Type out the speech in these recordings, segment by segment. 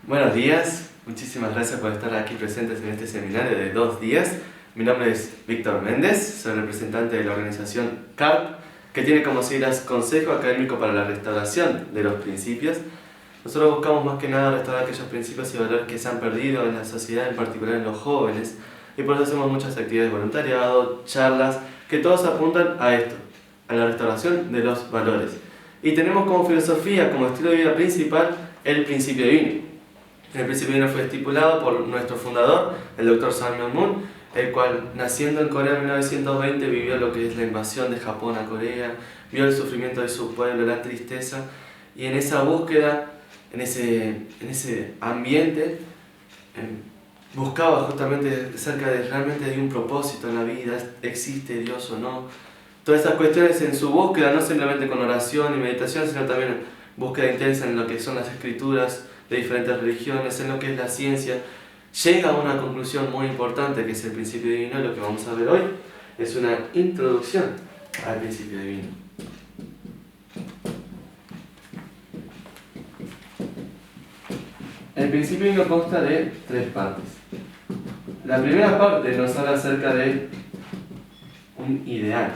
Buenos días, muchísimas gracias por estar aquí presentes en este seminario de 2 días. Mi nombre es Víctor Méndez, soy representante de la organización CARP, que tiene como siglas Consejo Académico para la Restauración de los Principios. Nosotros buscamos más que nada restaurar aquellos principios y valores que se han perdido en la sociedad, en particular en los jóvenes, y por eso hacemos muchas actividades de voluntariado, charlas, que todos apuntan a esto, a la restauración de los valores. Y tenemos como filosofía, como estilo de vida principal, el principio divino. El principio divino fue estipulado por nuestro fundador, el Dr. Sun Myung Moon, el cual, naciendo en Corea en 1920, vivió lo que es la invasión de Japón a Corea, vio el sufrimiento de su pueblo, la tristeza, y en esa búsqueda, en ese ambiente, buscaba justamente acerca de realmente hay un propósito en la vida, existe Dios o no. Todas esas cuestiones en su búsqueda, no simplemente con oración y meditación, sino también búsqueda intensa en lo que son las escrituras de diferentes religiones, en lo que es la ciencia, llega a una conclusión muy importante que es el principio divino. Lo que vamos a ver hoy es una introducción al principio divino. El principio divino consta de 3 partes. La primera parte nos habla acerca de un ideal.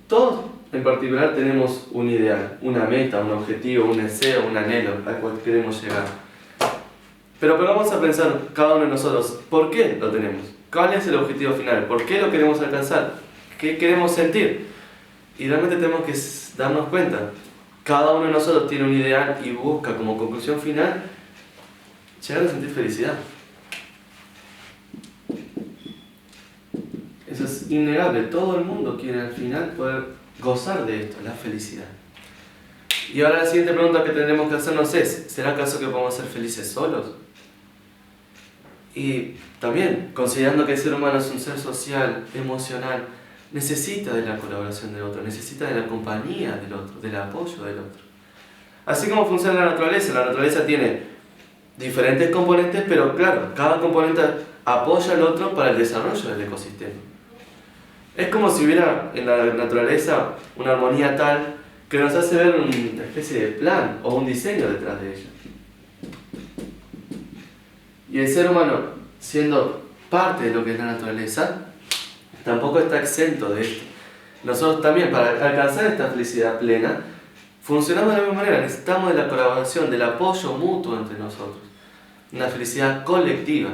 Todos en particular tenemos un ideal, una meta, un objetivo, un deseo, un anhelo al cual queremos llegar. Pero vamos a pensar cada uno de nosotros, ¿por qué lo tenemos? ¿Cuál es el objetivo final? ¿Por qué lo queremos alcanzar? ¿Qué queremos sentir? Y realmente tenemos que darnos cuenta. Cada uno de nosotros tiene un ideal y busca como conclusión final llegar a sentir felicidad. Eso es innegable. Todo el mundo quiere al final poder gozar de esto, la felicidad. Y ahora la siguiente pregunta que tendremos que hacernos es, ¿será acaso que podemos ser felices solos? Y también, considerando que el ser humano es un ser social, emocional, necesita de la colaboración del otro, necesita de la compañía del otro, del apoyo del otro. Así como funciona la naturaleza tiene diferentes componentes, pero claro, cada componente apoya al otro para el desarrollo del ecosistema. Es como si hubiera en la naturaleza una armonía tal que nos hace ver una especie de plan o un diseño detrás de ella. Y el ser humano, siendo parte de lo que es la naturaleza, tampoco está exento de esto. Nosotros también, para alcanzar esta felicidad plena, funcionamos de la misma manera, necesitamos de la colaboración, del apoyo mutuo entre nosotros, una felicidad colectiva.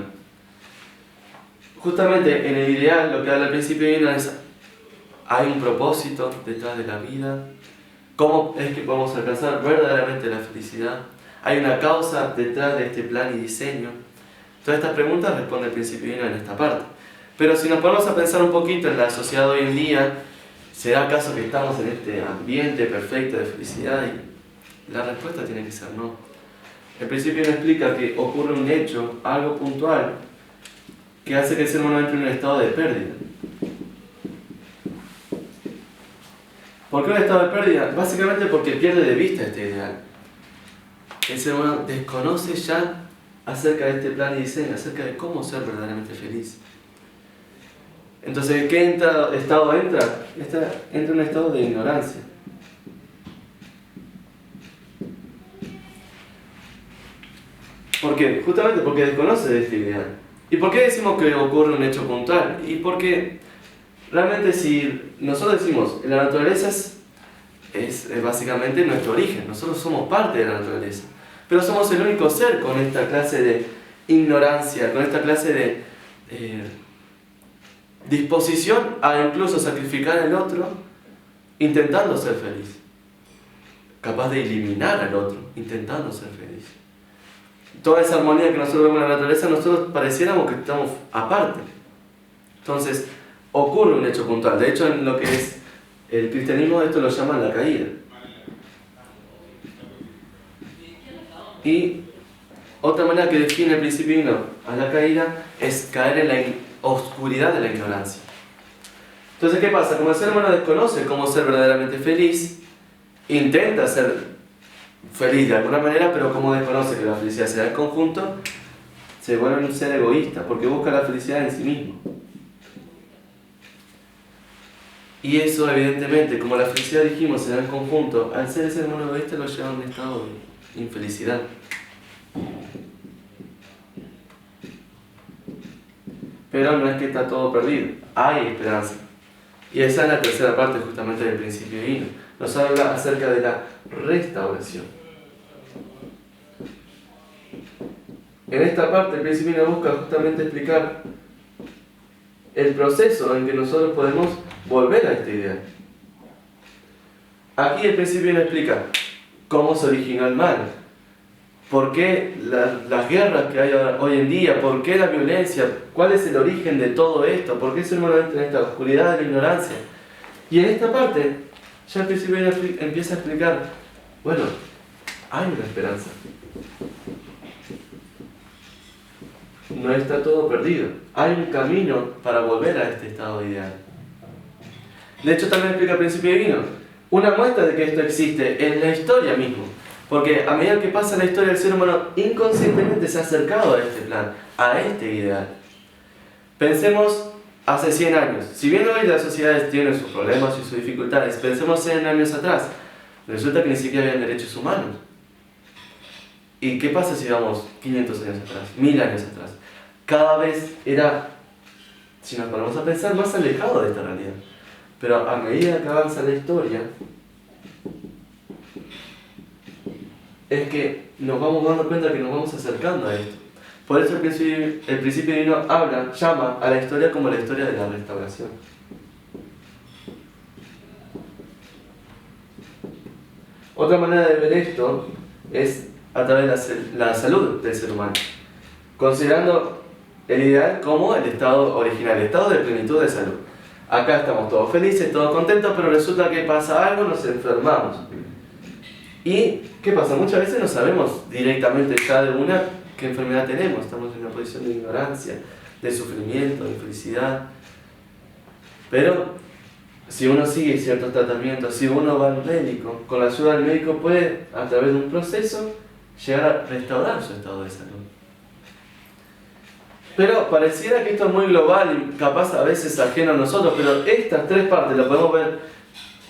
Justamente en el ideal, lo que habla al principio divino es, hay un propósito detrás de la vida, cómo es que podemos alcanzar verdaderamente la felicidad, hay una causa detrás de este plan y diseño. Todas estas preguntas responde el principio divino en esta parte. Pero si nos ponemos a pensar un poquito en la sociedad hoy en día, ¿será acaso que estamos en este ambiente perfecto de felicidad? Y la respuesta tiene que ser no. El principio divino explica que ocurre un hecho, algo puntual, que hace que el ser humano entre en un estado de pérdida. ¿Por qué un estado de pérdida? Básicamente porque pierde de vista este ideal. El ser humano desconoce ya acerca de este plan y diseño, acerca de cómo ser verdaderamente feliz. Entonces, ¿qué estado entra? Entra en un estado de ignorancia. ¿Por qué? Justamente porque desconoce de este ideal. ¿Y por qué decimos que ocurre un hecho puntual? Y porque realmente si nosotros decimos que la naturaleza es básicamente nuestro origen, nosotros somos parte de la naturaleza, pero somos el único ser con esta clase de ignorancia, con esta clase de disposición a incluso sacrificar al otro intentando ser feliz, capaz de eliminar al otro intentando ser feliz. Toda esa armonía que nosotros vemos en la naturaleza, nosotros pareciéramos que estamos aparte. Entonces ocurre un hecho puntual. De hecho, en lo que es el cristianismo, esto lo llaman la caída. Y otra manera que define el principio divino a la caída es caer en la oscuridad de la ignorancia. Entonces, ¿qué pasa? Como el ser humano desconoce cómo ser verdaderamente feliz, intenta ser feliz de alguna manera, pero como desconoce que la felicidad será el conjunto, se vuelve un ser egoísta, porque busca la felicidad en sí mismo. Y eso, evidentemente, como la felicidad dijimos, se da en conjunto, al ser ese hermano egoísta lo lleva a un estado de infelicidad. Pero no es que está todo perdido, hay esperanza. Y esa es la tercera parte justamente del principio divino. Nos habla acerca de la restauración. En esta parte el principio divino busca justamente explicar el proceso en que nosotros podemos volver a esta idea. Aquí el principio divino explica cómo se originó el mal, por qué las guerras que hay hoy en día, por qué la violencia, cuál es el origen de todo esto, por qué el ser humano entra en esta oscuridad de la ignorancia. Y en esta parte ya el principio divino empieza a explicar, bueno, hay una esperanza. No está todo perdido. Hay un camino para volver a este estado ideal. De hecho, también explica el principio divino. Una muestra de que esto existe en la historia misma. Porque a medida que pasa la historia, el ser humano inconscientemente se ha acercado a este plan, a este ideal. Pensemos hace 100 años. Si bien hoy las sociedades tienen sus problemas y sus dificultades, pensemos 100 años atrás. Resulta que ni siquiera habían derechos humanos. ¿Y qué pasa si vamos 500 años atrás, 1000 años atrás? Cada vez era, si nos ponemos a pensar, más alejado de esta realidad. Pero a medida que avanza la historia, es que nos vamos dando cuenta que nos vamos acercando a esto. Por eso el principio divino llama a la historia como la historia de la restauración. Otra manera de ver esto es a través de la salud del ser humano, considerando el ideal como el estado original, el estado de plenitud de salud. Acá estamos todos felices, todos contentos, pero resulta que pasa algo, nos enfermamos. ¿Y qué pasa? Muchas veces no sabemos directamente ya de una qué enfermedad tenemos. Estamos en una posición de ignorancia, de sufrimiento, de infelicidad. Pero si uno sigue ciertos tratamientos, si uno va al médico, con la ayuda del médico puede, a través de un proceso, llegar a restaurar su estado de salud. Pero pareciera que esto es muy global y capaz a veces ajeno a nosotros, pero estas tres partes lo podemos ver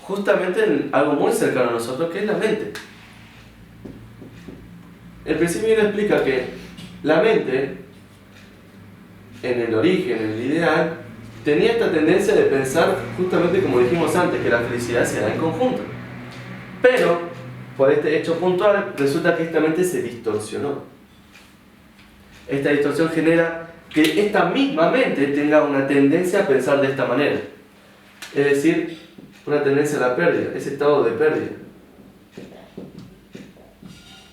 justamente en algo muy cercano a nosotros, que es la mente. El principio nos explica que la mente, en el origen, en el ideal, tenía esta tendencia de pensar justamente como dijimos antes, que la felicidad se da en conjunto. Pero, por este hecho puntual, resulta que esta mente se distorsionó. Esta distorsión genera que esta misma mente tenga una tendencia a pensar de esta manera. Es decir, una tendencia a la pérdida, ese estado de pérdida.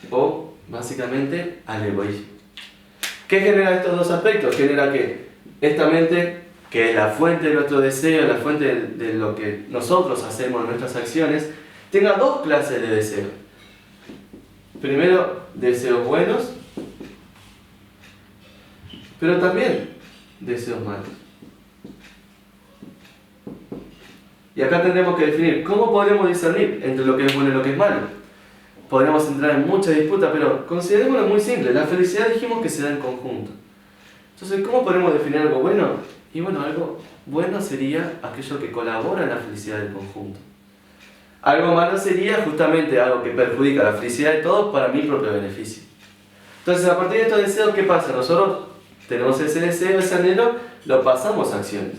O, básicamente, al egoísmo. ¿Qué genera estos dos aspectos? Genera que esta mente, que es la fuente de nuestro deseo, la fuente de lo que nosotros hacemos en nuestras acciones, tenga dos clases de deseos. Primero, deseos buenos, pero también deseos malos. Y acá tendremos que definir cómo podremos discernir entre lo que es bueno y lo que es malo. Podríamos entrar en mucha disputa, pero considerémoslo muy simple. La felicidad dijimos que se da en conjunto. Entonces, ¿cómo podemos definir algo bueno? Y bueno, algo bueno sería aquello que colabora en la felicidad del conjunto. Algo malo sería justamente algo que perjudica la felicidad de todos para mi propio beneficio. Entonces, a partir de estos deseos, ¿qué pasa? Nosotros tenemos ese deseo, ese anhelo, lo pasamos a acciones.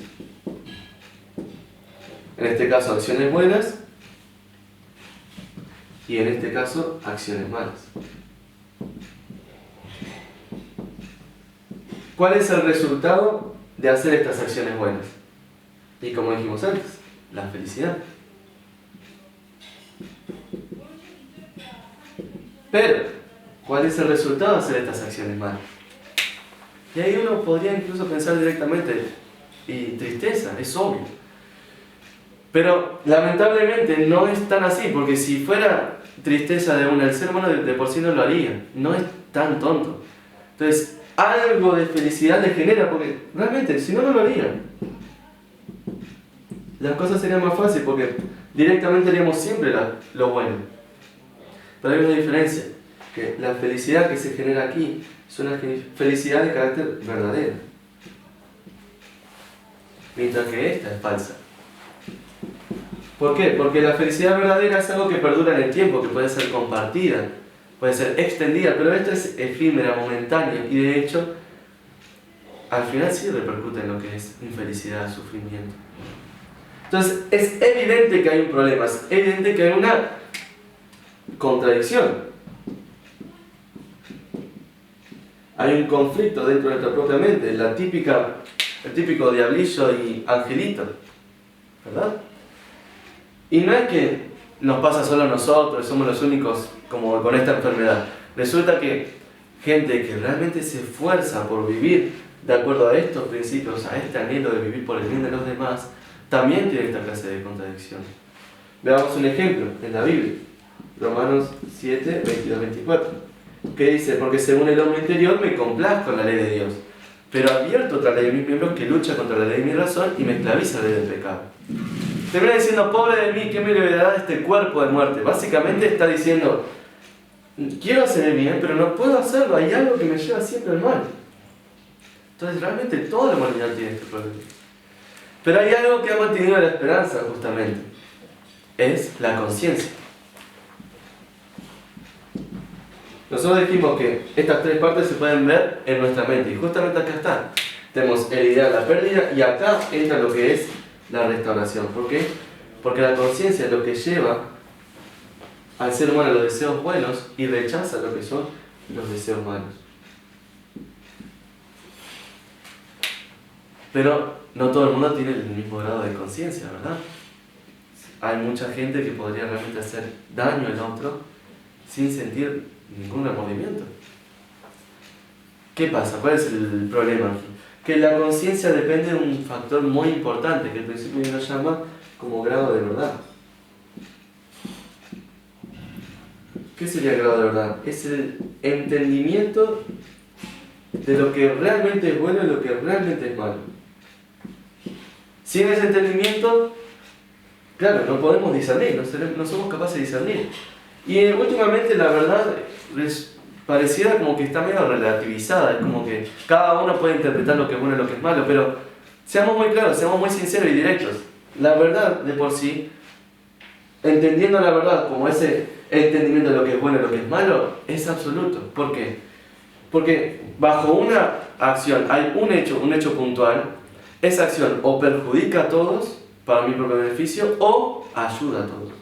En este caso, acciones buenas. Y en este caso, acciones malas. ¿Cuál es el resultado de hacer estas acciones buenas? Y como dijimos antes, la felicidad. Pero, ¿cuál es el resultado de hacer estas acciones malas? Y ahí uno podría incluso pensar directamente, y tristeza, es obvio. Pero lamentablemente no es tan así, porque si fuera tristeza de una, el ser humano de por sí no lo haría, no es tan tonto. Entonces, algo de felicidad le genera, porque realmente, si no, no lo haría. Las cosas serían más fáciles, porque directamente haríamos siempre lo bueno. Pero hay una diferencia, que la felicidad que se genera aquí es una felicidad de carácter verdadero, mientras que esta es falsa. ¿Por qué? Porque la felicidad verdadera es algo que perdura en el tiempo, que puede ser compartida, puede ser extendida, pero esto es efímera, momentánea, y de hecho, al final sí repercute en lo que es infelicidad, sufrimiento. Entonces, es evidente que hay un problema, es evidente que hay una contradicción. Hay un conflicto dentro de nuestra propia mente, el típico diablillo y angelito, ¿verdad? Y no es que nos pasa solo a nosotros, somos los únicos como con esta enfermedad. Resulta que gente que realmente se esfuerza por vivir de acuerdo a estos principios, a este anhelo de vivir por el bien de los demás, también tiene esta clase de contradicción. Veamos un ejemplo en la Biblia, Romanos 7, 22-24, que dice: porque según el hombre interior me complazco en la ley de Dios, pero advierto otra ley de mis miembros que lucha contra la ley de mi razón y me esclaviza la ley del pecado. Termina diciendo: pobre de mí, ¿qué me liberará de este cuerpo de muerte? Básicamente está diciendo: quiero hacer el bien, pero no puedo hacerlo, hay algo que me lleva siempre al mal. Entonces realmente toda la humanidad tiene este problema. Pero hay algo que ha mantenido la esperanza justamente, es la conciencia. Nosotros dijimos que estas tres partes se pueden ver en nuestra mente, y justamente acá está. Tenemos el ideal, la pérdida, y acá entra lo que es la restauración. ¿Por qué? Porque la conciencia es lo que lleva al ser humano a los deseos buenos y rechaza lo que son los deseos malos. Pero no todo el mundo tiene el mismo grado de conciencia, ¿verdad? Hay mucha gente que podría realmente hacer daño al otro sin sentir ningún remordimiento. ¿Qué pasa? ¿Cuál es el problema aquí? Que la conciencia depende de un factor muy importante que el principio lo llama como grado de verdad. ¿Qué sería el grado de verdad? Es el entendimiento de lo que realmente es bueno y lo que realmente es malo. Sin ese entendimiento, claro, no podemos discernir, no somos capaces de discernir. Y últimamente la verdad pareciera como que está medio relativizada, es como que cada uno puede interpretar lo que es bueno y lo que es malo, pero seamos muy claros, seamos muy sinceros y directos. La verdad de por sí, entendiendo la verdad como ese entendimiento de lo que es bueno y lo que es malo, es absoluto. ¿Por qué? Porque bajo una acción hay un hecho puntual. Esa acción o perjudica a todos para mi propio beneficio o ayuda a todos.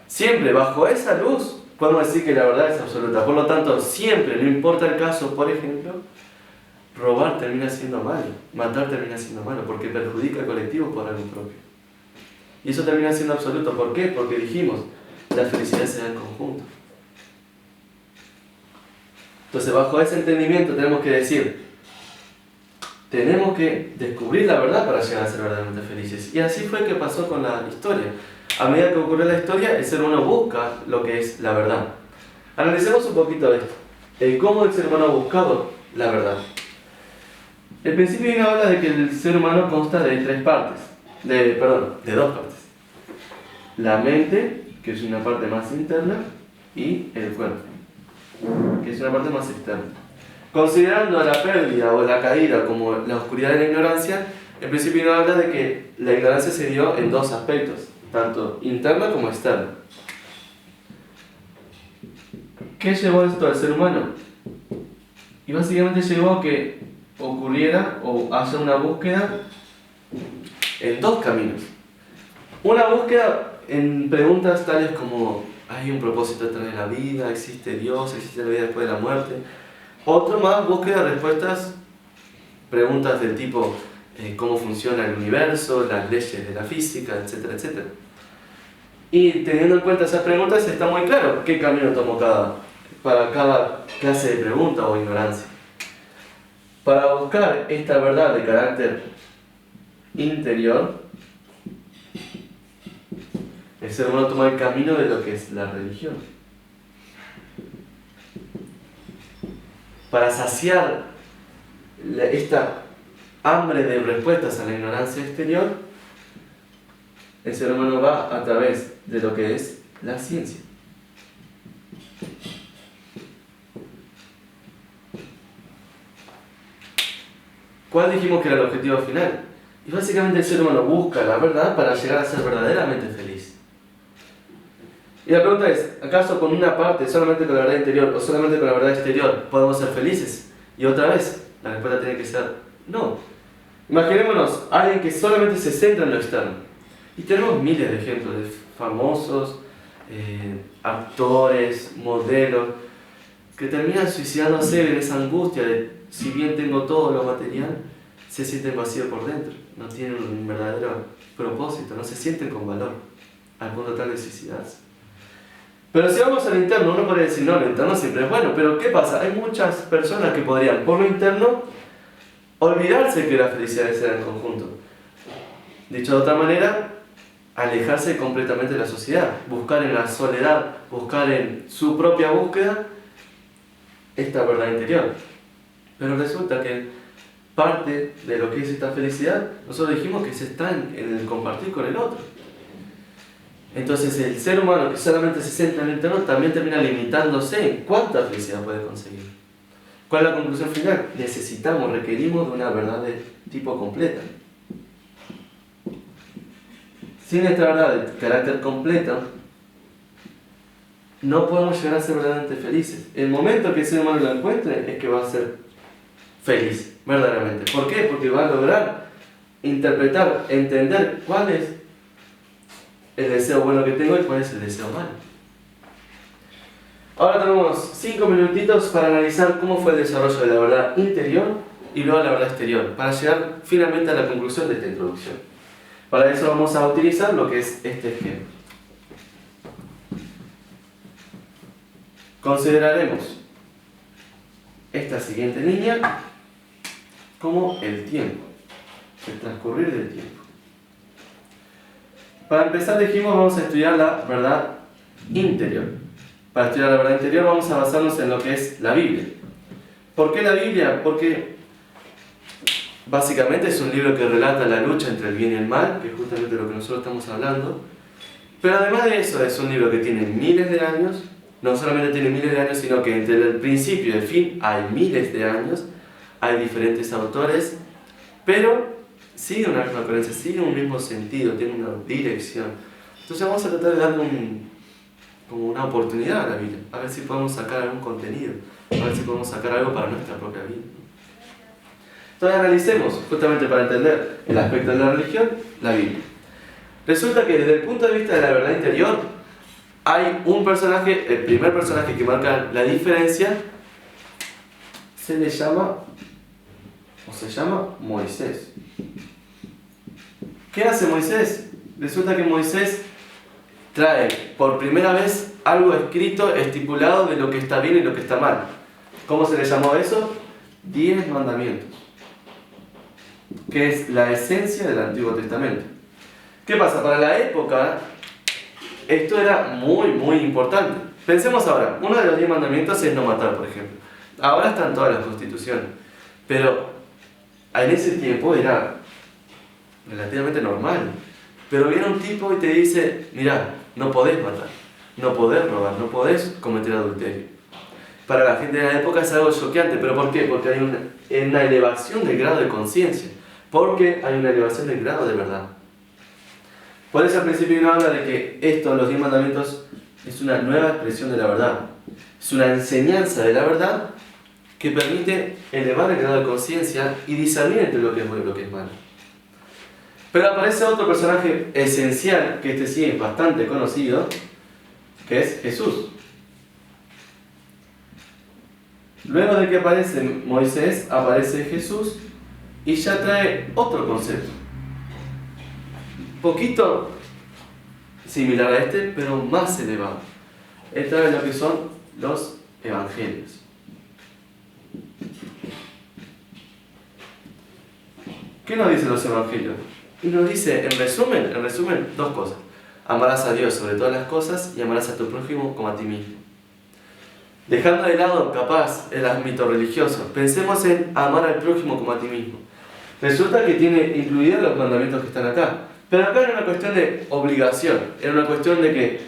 Siempre bajo esa luz podemos decir que la verdad es absoluta. Por lo tanto, siempre, no importa el caso, por ejemplo, robar termina siendo malo, matar termina siendo malo, porque perjudica al colectivo por algo propio. Y eso termina siendo absoluto. ¿Por qué? Porque dijimos, la felicidad se da en conjunto. Entonces, bajo ese entendimiento tenemos que decir, tenemos que descubrir la verdad para llegar a ser verdaderamente felices. Y así fue que pasó con la historia. A medida que ocurrió la historia, el ser humano busca lo que es la verdad. Analicemos un poquito esto. ¿Cómo el ser humano ha buscado la verdad? El principio nos habla de que el ser humano consta de dos partes. La mente, que es una parte más interna, y el cuerpo, que es una parte más externa. Considerando la pérdida o la caída como la oscuridad de la ignorancia, el principio nos habla de que la ignorancia se dio en dos aspectos, tanto interna como externa. ¿Qué llevó esto al ser humano? Y básicamente llevó a que ocurriera o haya una búsqueda en dos caminos. Una búsqueda en preguntas tales como: ¿hay un propósito detrás de la vida? ¿Existe Dios? ¿Existe la vida después de la muerte? Otro más, búsqueda de respuestas, preguntas del tipo cómo funciona el universo, las leyes de la física, etcétera, etcétera. Y teniendo en cuenta esas preguntas está muy claro qué camino tomó para cada clase de pregunta o ignorancia. Para buscar esta verdad de carácter interior, el ser humano toma el camino de lo que es la religión. Para saciar esta hambre de respuestas a la ignorancia exterior, el ser humano va a través de lo que es la ciencia. ¿Cuál dijimos que era el objetivo final? Y básicamente el ser humano busca la verdad para llegar a ser verdaderamente feliz. Y la pregunta es, ¿acaso con una parte, solamente con la verdad interior o solamente con la verdad exterior, podemos ser felices? Y otra vez, la respuesta tiene que ser no. Imaginémonos a alguien que solamente se centra en lo externo. Y tenemos miles de ejemplos de famosos, actores, modelos, que terminan suicidándose en esa angustia de, si bien tengo todo lo material, se sienten vacíos por dentro, no tienen un verdadero propósito, no se sienten con valor, al punto tal de suicidarse. Pero si vamos al interno, uno podría decir, no, lo interno siempre es bueno, pero ¿qué pasa? Hay muchas personas que podrían, por lo interno, olvidarse que la felicidad es en conjunto. Dicho de otra manera, alejarse completamente de la sociedad, buscar en la soledad, buscar en su propia búsqueda esta verdad interior. Pero resulta que parte de lo que es esta felicidad, nosotros dijimos que se está en el compartir con el otro. Entonces el ser humano que solamente se centra en el interno también termina limitándose en cuánta felicidad puede conseguir. ¿Cuál es la conclusión final? Requerimos de una verdad de tipo completa. Sin esta verdad de carácter completo, no podemos llegar a ser verdaderamente felices. El momento que el ser humano lo encuentre es que va a ser feliz, verdaderamente. ¿Por qué? Porque va a lograr interpretar, entender cuál es el deseo bueno que tengo y cuál es el deseo malo. Ahora tenemos 5 minutitos para analizar cómo fue el desarrollo de la verdad interior y luego la verdad exterior, para llegar finalmente a la conclusión de esta introducción. Para eso vamos a utilizar lo que es este esquema. Consideraremos esta siguiente línea como el tiempo, el transcurrir del tiempo. Para empezar dijimos vamos a estudiar la verdad interior. Para estudiar la verdad interior vamos a basarnos en lo que es la Biblia. ¿Por qué la Biblia? Porque básicamente es un libro que relata la lucha entre el bien y el mal, que es justamente lo que nosotros estamos hablando. Pero además de eso es un libro que tiene miles de años. No solamente tiene miles de años, sino que entre el principio y el fin hay miles de años. Hay diferentes autores, pero sigue una misma coherencia, sigue un mismo sentido, tiene una dirección. Entonces vamos a tratar de darle como una oportunidad a la Biblia, a ver si podemos sacar algún contenido, a ver si podemos sacar algo para nuestra propia vida. Entonces analicemos, justamente para entender el aspecto de la religión, la Biblia. Resulta que desde el punto de vista de la verdad interior, hay un personaje, el primer personaje que marca la diferencia, se llama Moisés. ¿Qué hace Moisés? Resulta que Moisés trae por primera vez algo escrito, estipulado de lo que está bien y lo que está mal. ¿Cómo se le llamó eso? 10 mandamientos, que es la esencia del Antiguo Testamento. ¿Qué pasa? Para la época, esto era muy, muy importante. Pensemos ahora, uno de los 10 mandamientos es no matar, por ejemplo. Ahora están todas las constituciones, pero en ese tiempo era relativamente normal. Pero viene un tipo y te dice, mira, no podés matar, no podés robar, no podés cometer adulterio. Para la gente de la época es algo choqueante, ¿pero por qué? Porque hay una elevación del grado de conciencia, porque hay una elevación del grado de verdad. Por eso al principio uno habla de que esto, los 10 mandamientos, es una nueva expresión de la verdad. Es una enseñanza de la verdad que permite elevar el grado de conciencia y discernir entre lo que es bueno y lo que es malo. Pero aparece otro personaje esencial, que este sí es bastante conocido, que es Jesús. Luego de que aparece Moisés, aparece Jesús y ya trae otro concepto. Un poquito similar a este, pero más elevado. Él trae lo que son los evangelios. ¿Qué nos dicen los evangelios? Y nos dice, en resumen, dos cosas. Amarás a Dios sobre todas las cosas y amarás a tu prójimo como a ti mismo. Dejando de lado, capaz, el ámbito religioso, pensemos en amar al prójimo como a ti mismo. Resulta que tiene incluidos los mandamientos que están acá. Pero acá era una cuestión de obligación, era una cuestión de que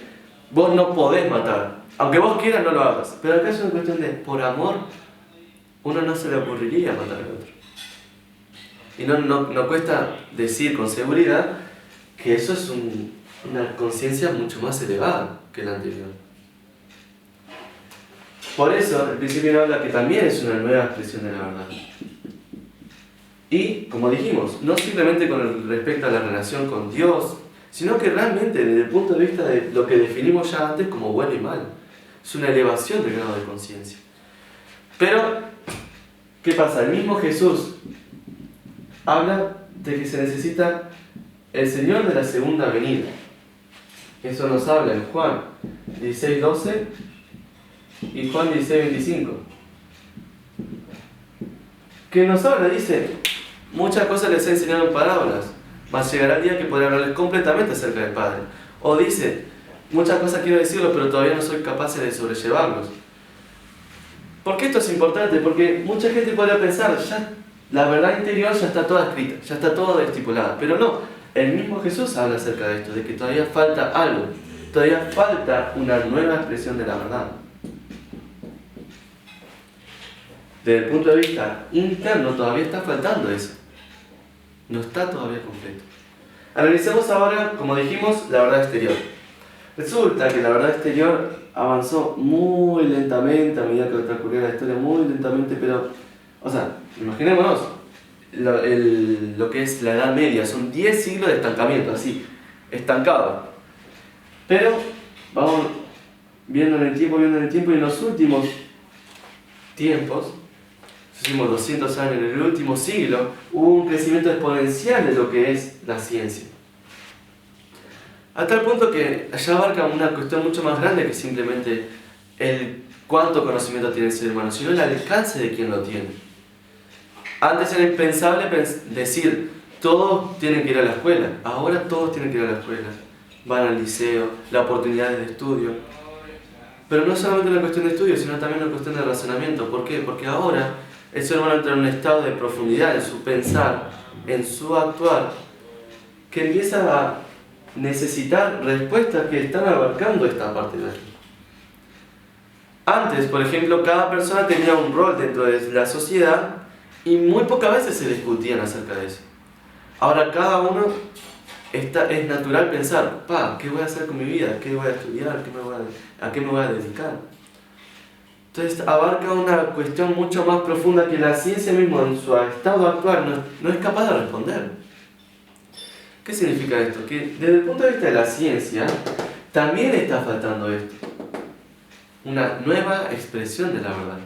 vos no podés matar. Aunque vos quieras, no lo hagas. Pero acá es una cuestión de, por amor, uno no se le ocurriría matar al otro. Y no cuesta decir con seguridad que eso es una conciencia mucho más elevada. que el anterior. Por eso, el principio habla que también es una nueva expresión de la verdad. Y, como dijimos, no simplemente con respecto a la relación con Dios, sino que realmente desde el punto de vista de lo que definimos ya antes como bueno y malo. Es una elevación del grado de conciencia. Pero, ¿qué pasa? El mismo Jesús habla de que se necesita el Señor de la segunda venida. Eso nos habla en Juan 16:12 y Juan 16:25. Que nos habla, dice, muchas cosas les he enseñado en parábolas, mas llegará el día que podré hablarles completamente acerca del Padre. O dice, muchas cosas quiero decirlos, pero todavía no soy capaz de sobrellevarlos. ¿Por qué esto es importante? Porque mucha gente podría pensar, ya la verdad interior ya está toda escrita, ya está todo estipulada. Pero no, el mismo Jesús habla acerca de esto, de que todavía falta algo, todavía falta una nueva expresión de la verdad. Desde el punto de vista interno todavía está faltando eso. No está todavía completo. Analicemos ahora, como dijimos, la verdad exterior. Resulta que la verdad exterior avanzó muy lentamente a medida que transcurría la historia, muy lentamente, pero, o sea, imaginémonos lo que es la Edad Media, son 10 siglos de estancamiento, así, estancado. Pero vamos viendo en el tiempo, y en los últimos tiempos, los últimos 200 años, en el último siglo, hubo un crecimiento exponencial de lo que es la ciencia. A tal punto que ya abarca una cuestión mucho más grande que simplemente el cuánto conocimiento tiene el ser humano, sino el alcance de quien lo tiene. Antes era impensable decir, todos tienen que ir a la escuela. Ahora todos tienen que ir a la escuela. Van al liceo, las oportunidades de estudio. Pero no solamente una cuestión de estudio, sino también una cuestión de razonamiento. ¿Por qué? Porque ahora el ser humano entra en un estado de profundidad en su pensar, en su actuar, que empieza a necesitar respuestas que están abarcando esta parte de aquí. Antes, por ejemplo, cada persona tenía un rol dentro de la sociedad y muy pocas veces se discutían acerca de eso. Ahora cada uno es natural pensar, ¿qué voy a hacer con mi vida? ¿Qué voy a estudiar? ¿A qué me voy a dedicar? Entonces abarca una cuestión mucho más profunda que la ciencia misma en su estado actual no es capaz de responder. ¿Qué significa esto? Que desde el punto de vista de la ciencia también está faltando esto. Una nueva expresión de la verdad.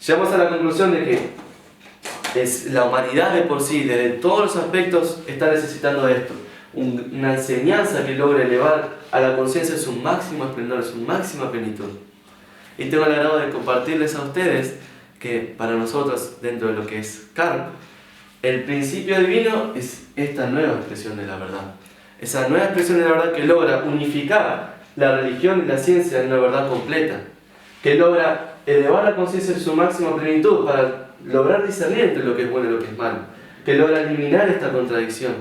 Llegamos a la conclusión de que la humanidad de por sí, desde todos los aspectos, está necesitando de esto. Una enseñanza que logre elevar a la conciencia su máximo esplendor, su máxima plenitud. Y tengo el agrado de compartirles a ustedes que para nosotros, dentro de lo que es CARP, el principio divino es esta nueva expresión de la verdad. Esa nueva expresión de la verdad que logra unificar la religión y la ciencia en una verdad completa. Que logra elevar la conciencia en su máxima plenitud para lograr discernir entre lo que es bueno y lo que es malo. Que logra eliminar esta contradicción.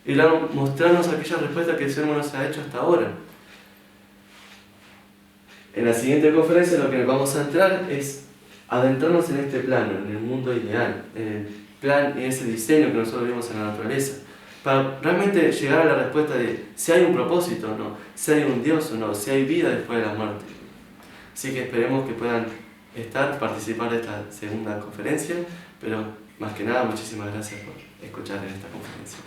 Y logra mostrarnos aquella respuesta que el ser humano se ha hecho hasta ahora. En la siguiente conferencia lo que nos vamos a entrar es adentrarnos en este plano, en el mundo ideal, en el plan, en ese diseño que nosotros vemos en la naturaleza, para realmente llegar a la respuesta de si hay un propósito o no, si hay un Dios o no, si hay vida después de la muerte. Así que esperemos que puedan participar de esta segunda conferencia, pero más que nada muchísimas gracias por escuchar en esta conferencia.